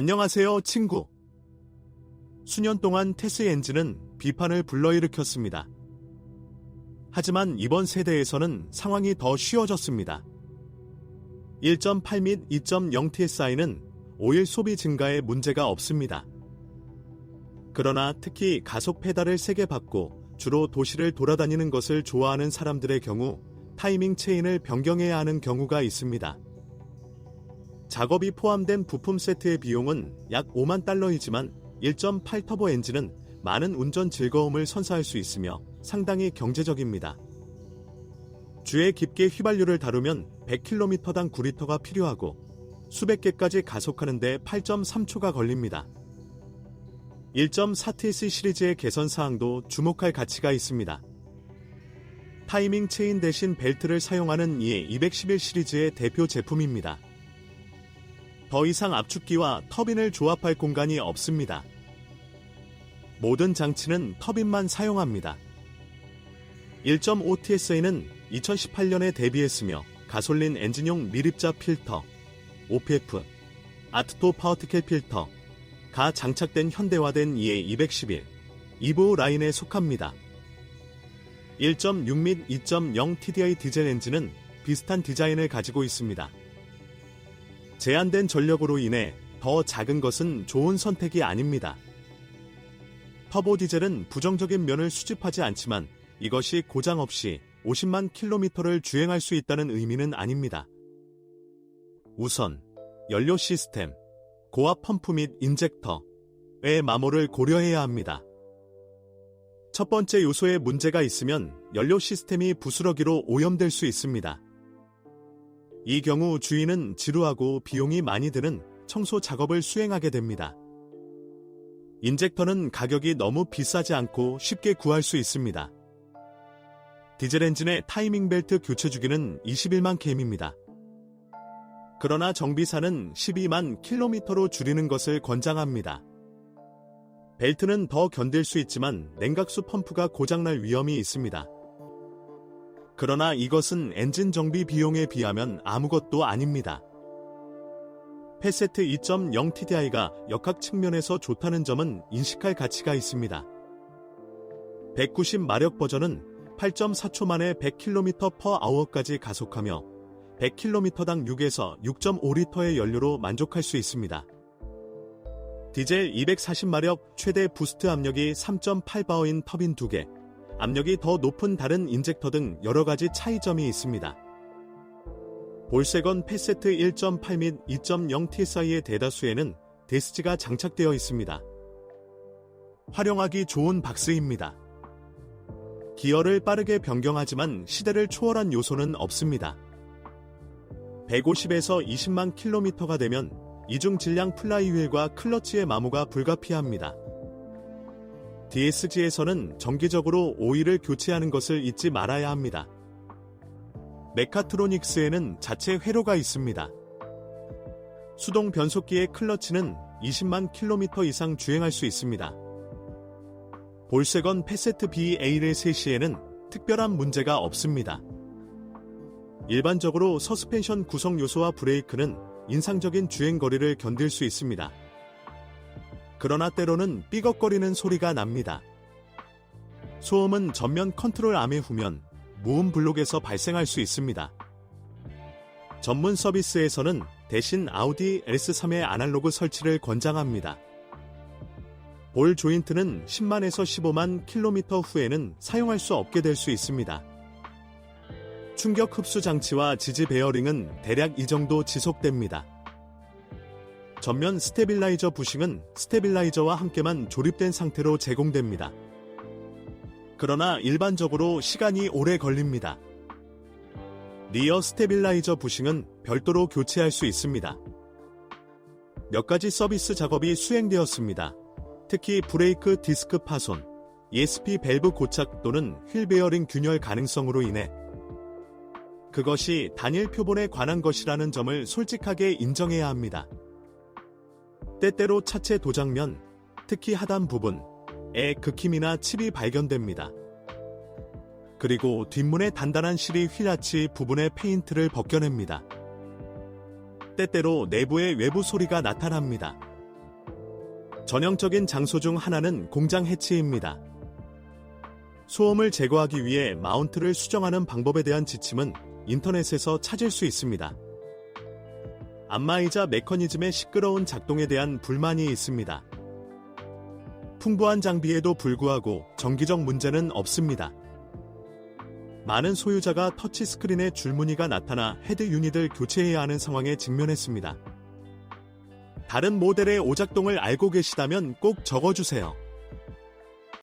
안녕하세요, 친구. 수년 동안 테스 엔진은 비판을 불러일으켰습니다. 하지만 이번 세대에서는 상황이 더 쉬워졌습니다. 1.8 및 2.0 TSI는 오일 소비 증가에 문제가 없습니다. 그러나 특히 가속 페달을 세게 밟고 주로 도시를 돌아다니는 것을 좋아하는 사람들의 경우 타이밍 체인을 변경해야 하는 경우가 있습니다. 작업이 포함된 부품 세트의 비용은 약 5만 달러이지만 1.8 터보 엔진은 많은 운전 즐거움을 선사할 수 있으며 상당히 경제적입니다. 주에 깊게 휘발유를 다루면 100km당 9리터가 필요하고 수백 개까지 가속하는데 8.3초가 걸립니다. 1.4 TS 시리즈의 개선 사항도 주목할 가치가 있습니다. 타이밍 체인 대신 벨트를 사용하는 이에 211 시리즈의 대표 제품입니다. 더 이상 압축기와 터빈을 조합할 공간이 없습니다. 모든 장치는 터빈만 사용합니다. 1.5 TSA는 2018년에 데뷔했으며 가솔린 엔진용 미립자 필터, OPF, 아트토 파워티켈 필터가 장착된 현대화된 EA211, 이보 라인에 속합니다. 1.6 및 2.0 TDI 디젤 엔진은 비슷한 디자인을 가지고 있습니다. 제한된 전력으로 인해 더 작은 것은 좋은 선택이 아닙니다. 터보 디젤은 부정적인 면을 수집하지 않지만 이것이 고장 없이 50만 킬로미터를 주행할 수 있다는 의미는 아닙니다. 우선 연료 시스템, 고압 펌프 및 인젝터의 마모를 고려해야 합니다. 첫 번째 요소에 문제가 있으면 연료 시스템이 부스러기로 오염될 수 있습니다. 이 경우 주인은 지루하고 비용이 많이 드는 청소 작업을 수행하게 됩니다. 인젝터는 가격이 너무 비싸지 않고 쉽게 구할 수 있습니다. 디젤 엔진의 타이밍 벨트 교체 주기는 21만 km입니다. 그러나 정비사는 12만 km로 줄이는 것을 권장합니다. 벨트는 더 견딜 수 있지만 냉각수 펌프가 고장날 위험이 있습니다. 그러나 이것은 엔진 정비 비용에 비하면 아무것도 아닙니다. 패세트 2.0 TDI가 역학 측면에서 좋다는 점은 인식할 가치가 있습니다. 190마력 버전은 8.4초 만에 100km/h까지 가속하며 100km당 6에서 6.5리터의 연료로 만족할 수 있습니다. 디젤 240마력 최대 부스트 압력이 3.8바어인 터빈 2개, 압력이 더 높은 다른 인젝터 등 여러가지 차이점이 있습니다. 볼세건 패세트 1.8 및 2.0 TSI의 대다수에는 데스지가 장착되어 있습니다. 활용하기 좋은 박스입니다. 기어를 빠르게 변경하지만 시대를 초월한 요소는 없습니다. 150에서 20만 킬로미터가 되면 이중 질량 플라이휠과 클러치의 마모가 불가피합니다. DSG에서는 정기적으로 오일을 교체하는 것을 잊지 말아야 합니다. 메카트로닉스에는 자체 회로가 있습니다. 수동 변속기의 클러치는 20만 킬로미터 이상 주행할 수 있습니다. 볼세건 패세트 BA를 3시에는 특별한 문제가 없습니다. 일반적으로 서스펜션 구성 요소와 브레이크는 인상적인 주행거리를 견딜 수 있습니다. 그러나 때로는 삐걱거리는 소리가 납니다. 소음은 전면 컨트롤 암의 후면, 무음 블록에서 발생할 수 있습니다. 전문 서비스에서는 대신 아우디 S3의 아날로그 설치를 권장합니다. 볼 조인트는 10만에서 15만 킬로미터 후에는 사용할 수 없게 될 수 있습니다. 충격 흡수 장치와 지지 베어링은 대략 이 정도 지속됩니다. 전면 스테빌라이저 부싱은 스테빌라이저와 함께만 조립된 상태로 제공됩니다. 그러나 일반적으로 시간이 오래 걸립니다. 리어 스테빌라이저 부싱은 별도로 교체할 수 있습니다. 몇 가지 서비스 작업이 수행되었습니다. 특히 브레이크 디스크 파손, ESP 밸브 고착 또는 휠 베어링 균열 가능성으로 인해 그것이 단일 표본에 관한 것이라는 점을 솔직하게 인정해야 합니다. 때때로 차체 도장면, 특히 하단 부분에 극힘이나 칩이 발견됩니다. 그리고 뒷문의 단단한 실이 휠아치 부분의 페인트를 벗겨냅니다. 때때로 내부의 외부 소리가 나타납니다. 전형적인 장소 중 하나는 공장 해치입니다. 소음을 제거하기 위해 마운트를 수정하는 방법에 대한 지침은 인터넷에서 찾을 수 있습니다. 안마의자 메커니즘의 시끄러운 작동에 대한 불만이 있습니다. 풍부한 장비에도 불구하고 정기적 문제는 없습니다. 많은 소유자가 터치스크린에 줄무늬가 나타나 헤드 유닛을 교체해야 하는 상황에 직면했습니다. 다른 모델의 오작동을 알고 계시다면 꼭 적어주세요.